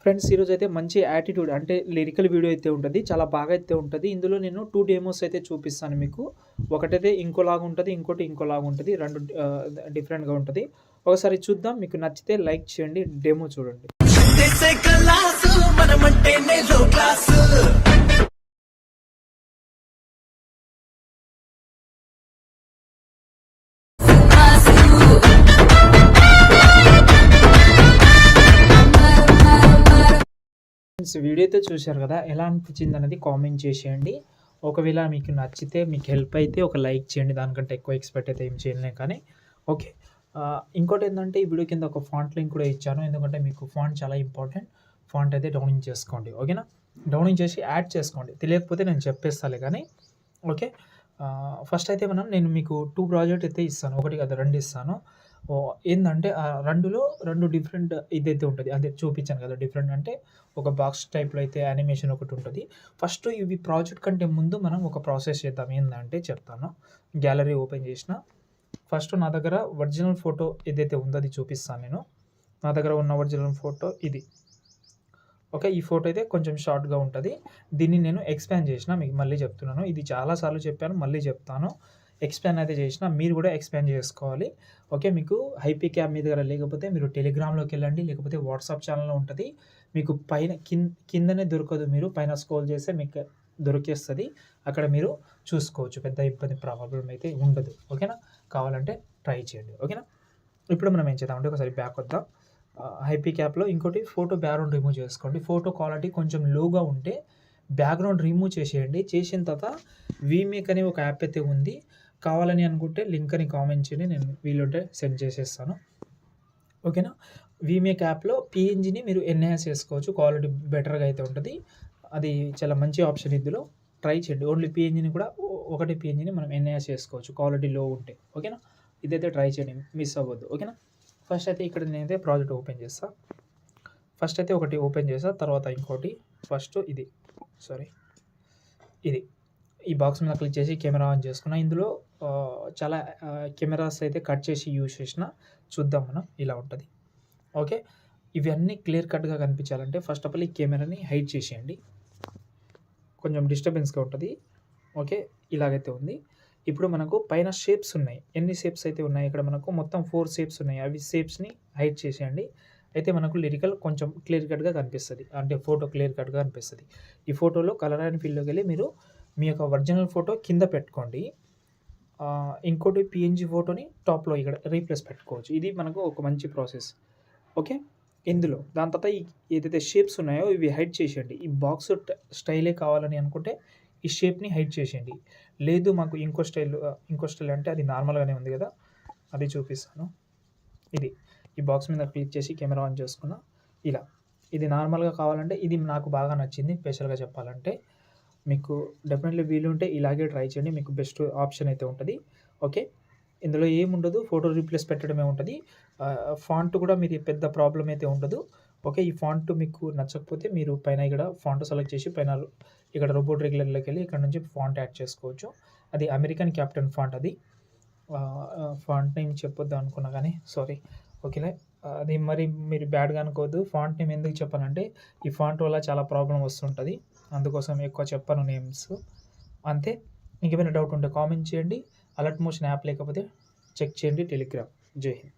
Friends ఈరోజైతే మంచి attitude అంటే లిరికల్ వీడియో అయితే ఉంటది. చాలా బాగా అయితే ఉంటది. ఇందులో నేను 2 డెమోస్ అయితే చూపిస్తాను మీకు. ఒకటైతే ఇంకోలాగా ఉంటది. ఇంకోటి ఇంకోలాగా ఉంటది. 2 డిఫరెంట్‌గా ఉంటది. ఒకసారి చూద్దాం. మీకు నచ్చితే లైక్ చేయండి. డెమో చూడండి. ఫ్రెండ్స్ వీడియో అయితే చూశారు కదా! ఎలా అనిపించిందనేది కామెంట్ చేసేయండి. ఒకవేళ మీకు నచ్చితే మీకు హెల్ప్ అయితే ఒక లైక్ చేయండి. దానికంటే ఎక్కువ ఎక్స్‌పెక్ట్ అయితే ఏం చేయలేను కానీ ఓకే. ఇంకోటేందంటే ఈ వీడియో కింద ఒక ఫాంట్ లింక్ కూడా ఇచ్చాను. ఎందుకంటే మీకు ఫాంట్ చాలా ఇంపార్టెంట్. ఫాంట్ అయితే డౌన్లోడ్ చేసుకోండి. ఓకేనా? డౌన్లోడ్ చేసి యాడ్ చేసుకోండి. తెలియకపోతే నేను చెప్పేస్తాలే కానీ ఓకే. ఫస్ట్ అయితే నేను మీకు 2 ప్రాజెక్ట్ అయితే ఇస్తాను. ఒకటి కాదు 2 ఇస్తాను. ఏందంటే 2లో 2 డిఫరెంట్ ఇదైతే ఉంటది. అదే చూపించాను కదా! డిఫరెంట్ అంటే ఒక బాక్స్ టైప్‌లో అయితే యానిమేషన్ ఒకటి ఉంటది. ఫస్ట్ ఇవి ప్రాజెక్ట్ కంటే ముందు మనం ఒక ప్రాసెస్ చేద్దాం. ఏందంటే చెప్తాను. గ్యాలరీ ఓపెన్ చేసిన. ఫస్ట్ నా దగ్గర ఒరిజినల్ ఫోటో ఏదైతే ఉందో అది చూపిస్తాను నేను. నా దగ్గర ఉన్న ఒరిజినల్ ఫోటో ఇది. ఓకే. ఈ ఫోటో అయితే కొంచెం షార్ట్‌గా ఉంటది. దీన్ని నేను ఎక్స్‌పాండ్ చేసిన. మీకు మళ్ళీ చెప్తున్నాను. ఇది చాలా సార్లు చెప్పాను. మళ్ళీ చెప్తాను. ఎక్స్‌పాండ్ అయితే చేసిన. మీరు కూడా ఎక్స్‌పాండ్ చేసుకోవాలి. ఓకే. మీకు హైపీ క్యాప్ మీ దగ్గర లేకపోతే మీరు టెలిగ్రామ్‌లోకెళ్ళండి. లేకపోతే వాట్సాప్ ఛానెల్‌లో ఉంటది. మీకు పైన కిందనే దొరకదు. మీరు పైన స్క్రోల్ చేస్తే మీకు దొరికేస్తది. అక్కడ మీరు చూసుకోవచ్చు. పెద్ద ఇబ్బంది ప్రాబ్లమ్ అయితే ఉండదు. ఓకేనా? కావాలంటే ట్రై చేయండి. ఓకేనా? ఇప్పుడు మనం ఏం చేద్దామంటే ఒకసారి బ్యాక్ వద్దాం. హైపీ క్యాప్‌లో ఇంకోటి ఫోటో బ్యాక్‌గ్రౌండ్ రిమూవ్ చేసుకోండి. ఫోటో క్వాలిటీ కొంచెం లోగా ఉంటే బ్యాక్‌గ్రౌండ్ రిమూవ్ చేసేయండి. చేసిన తర్వాత వీమేక్ అనే ఒక యాప్ అయితే ఉంది. కావాలని అనుకుంటే లింక్ అని కామెంట్ చేయండి. నేను వీలుంటే సెండ్ చేసేస్తాను. ఓకేనా? వీమేక్ యాప్‌లో పీఎన్‌జీని మీరు ఎన్హాన్స్ చేసుకోవచ్చు. క్వాలిటీ బెటర్‌గా అయితే ఉంటది. అది చాలా మంచి ఆప్షన్ ఇందులో. ట్రై చేయండి. ఓన్లీ పీఎన్‌జీని కూడా ఒకటి పీఎన్‌జీని మనం ఎన్హాన్స్ చేసుకోవచ్చు. క్వాలిటీ లో ఉంటే. ఓకేనా? ఇదైతే ట్రై చేయండి. మిస్ అవ్వద్దు. ఓకేనా? ఫస్ట్ అయితే ఇక్కడ నేనైతే ప్రాజెక్ట్ ఓపెన్ చేస్తా. ఫస్ట్ అయితే ఒకటి ఓపెన్ చేస్తా. తర్వాత ఇంకోటి. ఫస్ట్ ఇది. ఇది. ఈ బాక్స్ మీద క్లిక్ చేసి కెమెరా ఆన్ చేసుకున్నా. ఇందులో చాలా కెమెరాస్ అయితే కట్ చేసి యూజ్ చేసిన. చూద్దాం మనం. ఇలా ఉంటది. ఓకే. ఇవన్నీ క్లియర్ కట్‌గా కనిపించాలంటే ఫస్ట్ ఆఫ్ ఆల్ ఈ కెమెరాని హైడ్ చేసేయండి. కొంచెం డిస్టర్బెన్స్‌గా ఉంటది. ఓకే. ఇలాగైతే ఉంది. ఇప్పుడు మనకు పైన షేప్స్ ఉన్నాయి. ఎన్ని షేప్స్ అయితే ఉన్నాయి ఇక్కడ మనకు మొత్తం 4 షేప్స్ ఉన్నాయి. అవి షేప్స్‌ని హైడ్ చేసేయండి. అయితే మనకు లిరికల్ కొంచెం క్లియర్ కట్‌గా కనిపిస్తది. అంటే ఫోటో క్లియర్ కట్‌గా కనిపిస్తది. ఈ ఫోటోలో కలర్ అండ్ ఫిల్‌లోకెళ్ళి మీరు మీ యొక్క ఒరిజినల్ ఫోటో కింద పెట్టుకోండి. ఇంకోటి పీఎన్‌జీ ఫోటోని టాప్‌లో ఇక్కడ రీప్లేస్ పెట్టుకోవచ్చు. ఇది మనకు ఒక మంచి ప్రాసెస్. ఓకే. ఇందులో దాని తర్వాత ఏదైతే షేప్స్ ఉన్నాయో ఇవి హైడ్ చేసేయండి. ఈ బాక్స్ స్టైలే కావాలని అనుకుంటే ఈ షేప్‌ని హైడ్ చేసేయండి. లేదు మాకు ఇంకో స్టైల్ అంటే అది నార్మల్‌గానే ఉంది కదా! అది చూపిస్తాను. ఇది. ఈ బాక్స్ మీద క్లిక్ చేసి కెమెరా ఆన్ చేసుకున్నా. ఇలా. ఇది నార్మల్‌గా కావాలంటే ఇది నాకు బాగా నచ్చింది. స్పెషల్‌గా చెప్పాలంటే. మీకు డెఫినెట్‌లీ వీలుంటే ఇలాగే ట్రై చేయండి. మీకు బెస్ట్ ఆప్షన్ అయితే ఉంటది. ఓకే. ఇందులో ఏముండదు. ఫోటో రీప్లేస్ పెట్టడమే ఉంటది. ఫాంట్ కూడా మీది పెద్ద ప్రాబ్లమ్ అయితే ఉండదు. ఓకే. ఈ ఫాంట్ మీకు నచ్చకపోతే మీరు పైన ఇక్కడ ఫాంట్ సెలెక్ట్ చేసి పైన ఇక్కడ రోబోట్ రెగ్యులర్‌లోకెళ్ళి ఇక్కడ నుంచి ఫాంట్ యాడ్ చేసుకోవచ్చు. అది అమెరికన్ క్యాపిటల్ ఫాంట్ అది. ఫాంట్ నేమ్ చెప్పొద్దు అనుకున్నా కానీ సారీ. ఓకేలే. అది మరి మీరు బ్యాడ్‌గా అనుకోవద్దు. ఫాంట్ నేమ్ ఎందుకు చెప్పనంటే ఈ ఫాంట్ వల్ల చాలా ప్రాబ్లమ్ వస్తుంటది. అందుకోసం ఎక్కువ చెప్పను నేమ్స్. అంతే. ఇంకేమైనా డౌట్ ఉంటే కామెంట్ చేయండి. అలర్ట్ మోషన్ యాప్ లేకపోతే చెక్ చేయండి టెలిగ్రామ్. జై హింద్.